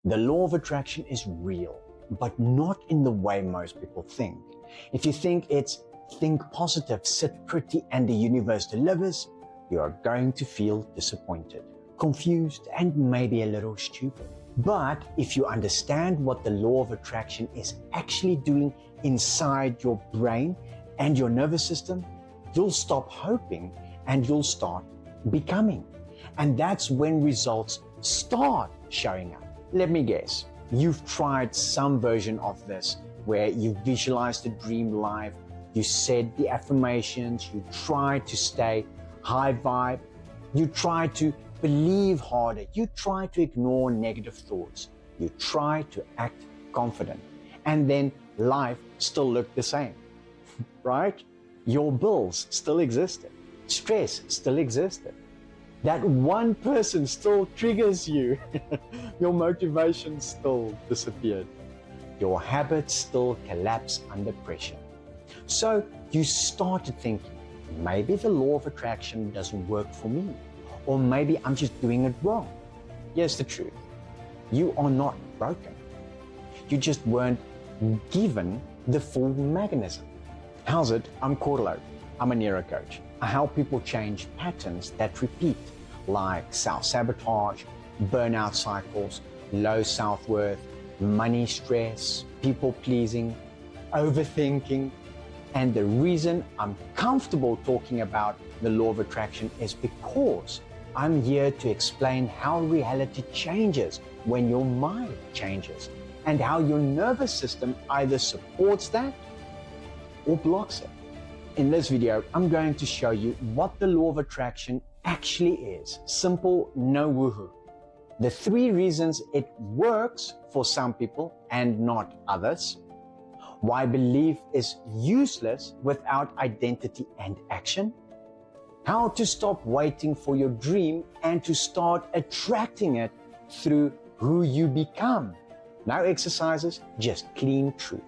The law of attraction is real, but not in the way most people think. If you think it's think positive, sit pretty, and the universe delivers, you are going to feel disappointed, confused, and maybe a little stupid. But if you understand what the law of attraction is actually doing inside your brain and your nervous system, you'll stop hoping and you'll start becoming. And that's when results start showing up. Let me guess, you've tried some version of this where you visualized a dream life, you said the affirmations, you tried to stay high vibe, you tried to believe harder, you try to ignore negative thoughts, you try to act confident, and then life still looked the same, right? Your bills still existed, stress still existed, that one person still triggers you, your motivation still disappeared, your habits still collapse under pressure. So you started thinking, maybe the law of attraction doesn't work for me. Or maybe I'm just doing it wrong. Here's the truth. You are not broken. You just weren't given the full mechanism. How's it? I'm Corlo. I'm a neuro coach. I help people change patterns that repeat, like self-sabotage, burnout cycles, low self-worth, money stress, people-pleasing, overthinking. And the reason I'm comfortable talking about the law of attraction is because I'm here to explain how reality changes when your mind changes and how your nervous system either supports that or blocks it. In this video, I'm going to show you what the law of attraction actually is. Simple, no woohoo. The 3 reasons it works for some people and not others. Why belief is useless without identity and action. How to stop waiting for your dream and to start attracting it through who you become. No exercises, just clean truth.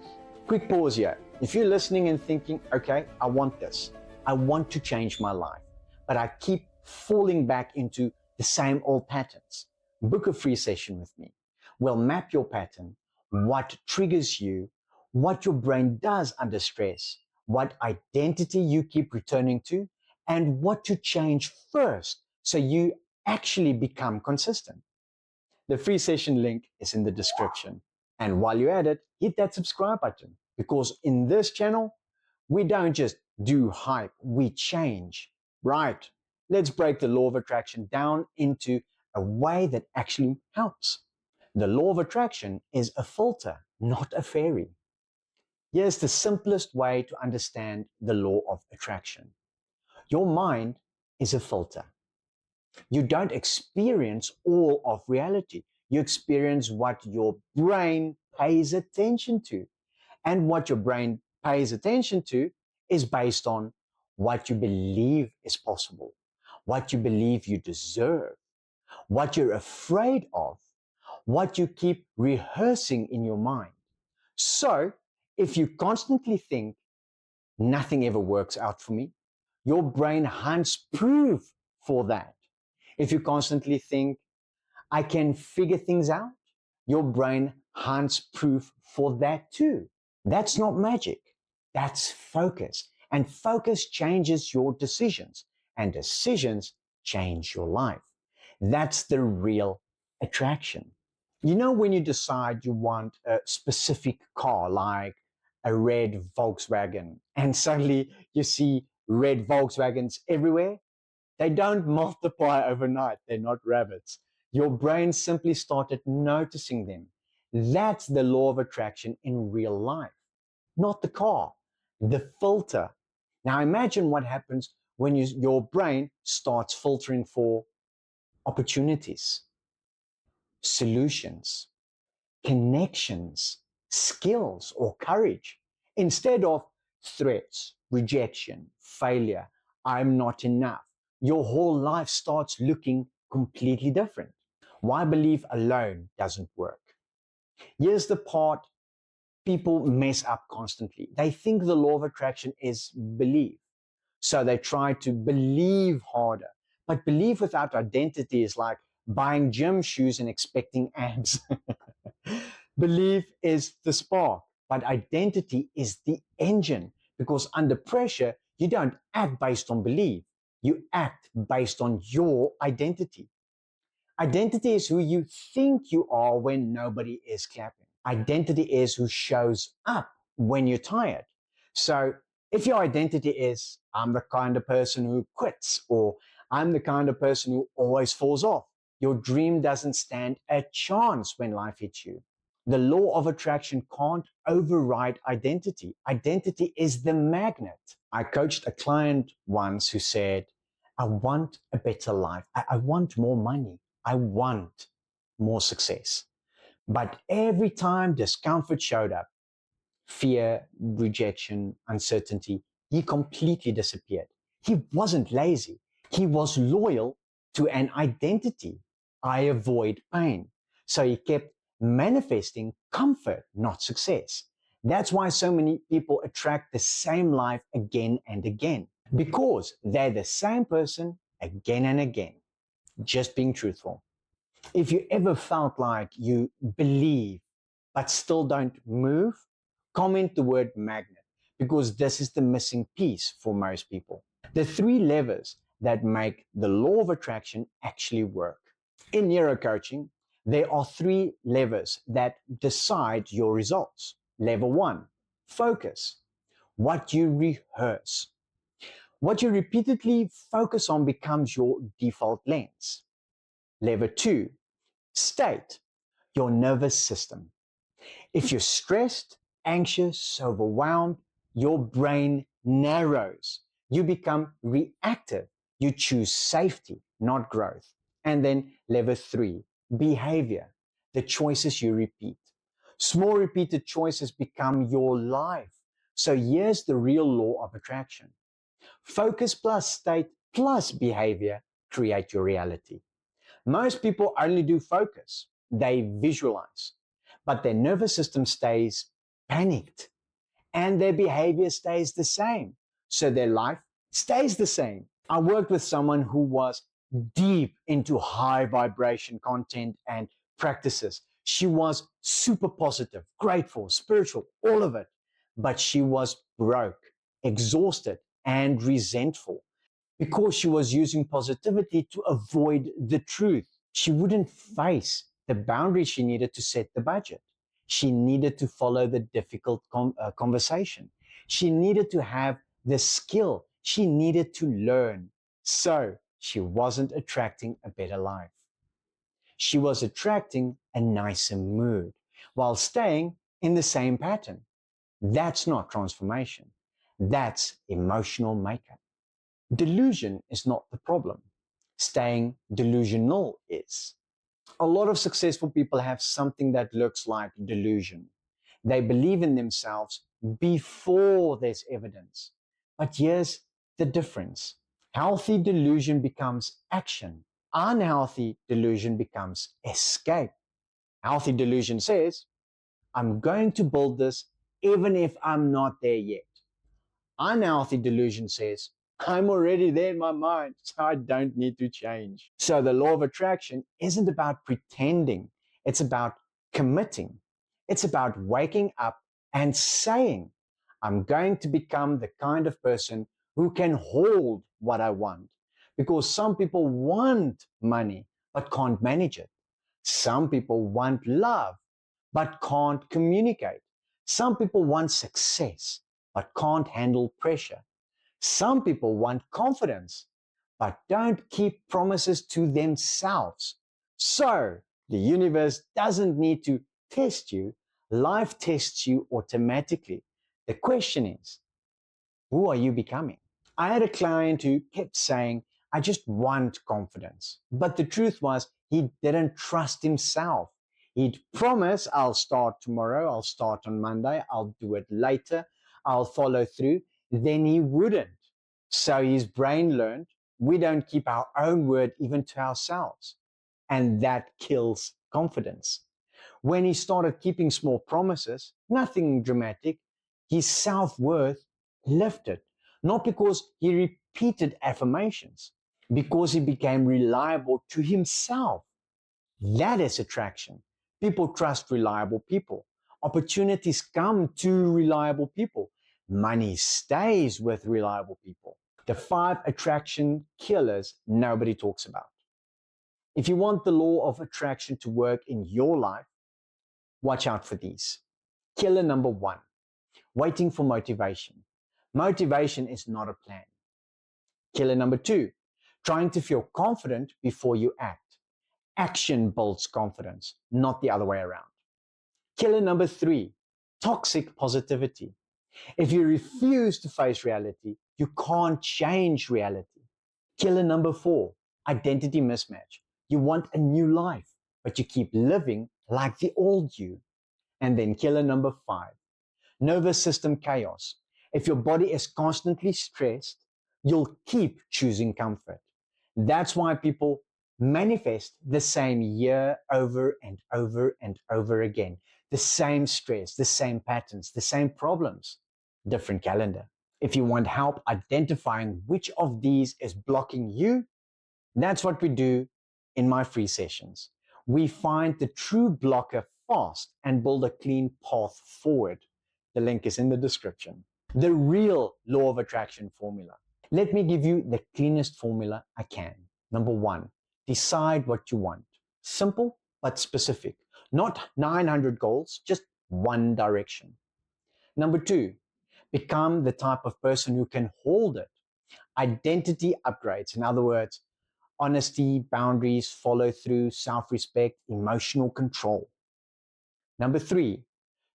Quick pause here. If you're listening and thinking, okay, I want this. I want to change my life, but I keep falling back into the same old patterns. Book a free session with me. We'll map your pattern, what triggers you, what your brain does under stress, what identity you keep returning to, and what to change first so you actually become consistent. The free session link is in the description. And while you're at it, hit that subscribe button, because in this channel, we don't just do hype, we change. Right, let's break the law of attraction down into a way that actually helps. The law of attraction is a filter, not a fairy. Here's the simplest way to understand the law of attraction. Your mind is a filter. You don't experience all of reality. You experience what your brain pays attention to. And what your brain pays attention to is based on what you believe is possible, what you believe you deserve, what you're afraid of, what you keep rehearsing in your mind. So, if you constantly think, nothing ever works out for me, your brain hunts proof for that. If you constantly think, I can figure things out, your brain hunts proof for that too. That's not magic. That's focus. And focus changes your decisions. And decisions change your life. That's the real attraction. You know, when you decide you want a specific car, like a red Volkswagen, and suddenly you see red Volkswagens everywhere, they don't multiply overnight. They're not rabbits. Your brain simply started noticing them. That's the law of attraction in real life, not the car, the filter. Now imagine what happens when your brain starts filtering for opportunities, solutions, connections, skills, or courage, instead of threats, rejection, failure, I'm not enough. Your whole life starts looking completely different. Why belief alone doesn't work? Here's the part people mess up constantly. They think the law of attraction is belief. So they try to believe harder. But belief without identity is like buying gym shoes and expecting abs. Belief is the spark, but identity is the engine, because under pressure, you don't act based on belief, you act based on your identity. Identity is who you think you are when nobody is clapping. Identity is who shows up when you're tired. So if your identity is, I'm the kind of person who quits, or I'm the kind of person who always falls off, your dream doesn't stand a chance when life hits you. The law of attraction can't override identity. Identity is the magnet. I coached a client once who said, I want a better life. I want more money. I want more success. But every time discomfort showed up, fear, rejection, uncertainty, he completely disappeared. He wasn't lazy. He was loyal to an identity. I avoid pain. So he kept manifesting comfort, not success. That's why so many people attract the same life again and again, because they're the same person again and again. Just being truthful. If you ever felt like you believe but still don't move, comment the word magnet, because this is the missing piece for most people. The three levers that make the law of attraction actually work. In neurocoaching, there are three levers that decide your results. Level one, focus. What you rehearse. What you repeatedly focus on becomes your default lens. Level two, state, your nervous system. If you're stressed, anxious, overwhelmed, your brain narrows. You become reactive. You choose safety, not growth. And then level three, behavior, the choices you repeat. Small repeated choices become your life. So here's the real law of attraction. Focus plus state plus behavior create your reality. Most people only do focus, they visualize, but their nervous system stays panicked and their behavior stays the same. So their life stays the same. I worked with someone who was deep into high vibration content and practices. She was super positive, grateful, spiritual, all of it. But she was broke, exhausted, and resentful because she was using positivity to avoid the truth. She wouldn't face the boundaries she needed to set the budget. She needed to follow the difficult conversation. She needed to have the skill. She needed to learn. So she wasn't attracting a better life. She was attracting a nicer mood while staying in the same pattern. That's not transformation. That's emotional makeup. Delusion is not the problem. Staying delusional is. A lot of successful people have something that looks like delusion. They believe in themselves before there's evidence. But here's the difference. Healthy delusion becomes action. Unhealthy delusion becomes escape. Healthy delusion says, I'm going to build this even if I'm not there yet. Unhealthy delusion says, I'm already there in my mind, so I don't need to change. So the law of attraction isn't about pretending, it's about committing. It's about waking up and saying, I'm going to become the kind of person who can hold what I want. Because some people want money but can't manage it. Some people want love but can't communicate. Some people want success but can't handle pressure. Some people want confidence, but don't keep promises to themselves. So the universe doesn't need to test you. Life tests you automatically. The question is, who are you becoming? I had a client who kept saying, I just want confidence. But the truth was, he didn't trust himself. He'd promise, I'll start tomorrow, I'll start on Monday, I'll do it later, I'll follow through. Then he wouldn't. So his brain learned we don't keep our own word even to ourselves. And that kills confidence. When he started keeping small promises, nothing dramatic, his self-worth lifted. Not because he repeated affirmations, because he became reliable to himself. That is attraction. People trust reliable people. Opportunities come to reliable people. Money stays with reliable people. The 5 attraction killers nobody talks about. If you want the law of attraction to work in your life, watch out for these. Killer number 1, waiting for motivation. Motivation is not a plan. Killer number 2, trying to feel confident before you act. Action builds confidence, not the other way around. Killer number 3, toxic positivity. If you refuse to face reality, you can't change reality. Killer number 4, identity mismatch. You want a new life, but you keep living like the old you. And then killer number 5, nervous system chaos. If your body is constantly stressed, you'll keep choosing comfort. That's why people manifest the same year over and over and over again. The same stress, the same patterns, the same problems, different calendar. If you want help identifying which of these is blocking you, that's what we do in my free sessions. We find the true blocker fast and build a clean path forward. The link is in the description. The real law of attraction formula. Let me give you the cleanest formula I can. Number 1, decide what you want. Simple but specific. Not 900 goals, just one direction. Number 2, become the type of person who can hold it. Identity upgrades. In other words, honesty, boundaries, follow through, self-respect, emotional control. Number 3,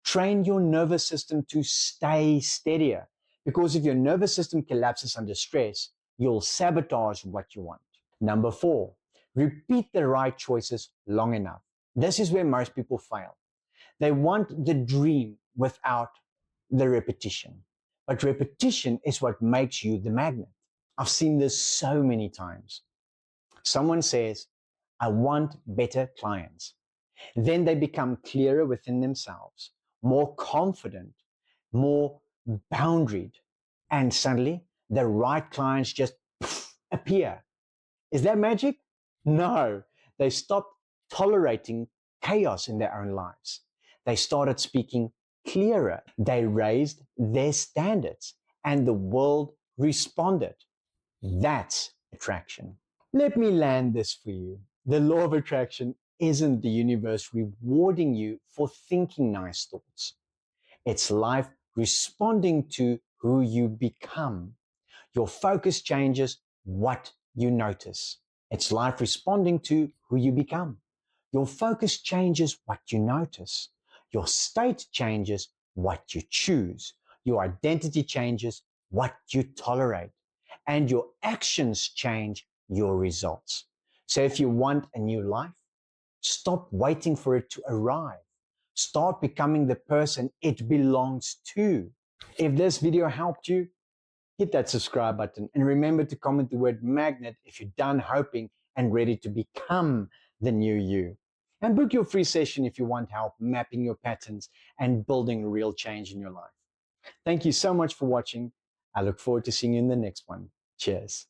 train your nervous system to stay steadier. Because if your nervous system collapses under stress, you'll sabotage what you want. Number 4, repeat the right choices long enough. This is where most people fail. They want the dream without the repetition. But repetition is what makes you the magnet. I've seen this so many times. Someone says, I want better clients. Then they become clearer within themselves, more confident, more boundaried, and suddenly the right clients just appear. Is that magic? No. They stopped tolerating chaos in their own lives. They started speaking clearer. They raised their standards, and the world responded. That's attraction. Let me land this for you. The law of attraction isn't the universe rewarding you for thinking nice thoughts. It's life responding to who you become. Your focus changes what you notice. It's life responding to who you become. Your focus changes what you notice. Your state changes what you choose. Your identity changes what you tolerate. And your actions change your results. So if you want a new life, stop waiting for it to arrive. Start becoming the person it belongs to. If this video helped you, hit that subscribe button and remember to comment the word magnet if you're done hoping and ready to become the new you. And book your free session if you want help mapping your patterns and building real change in your life. Thank you so much for watching. I look forward to seeing you in the next one. Cheers.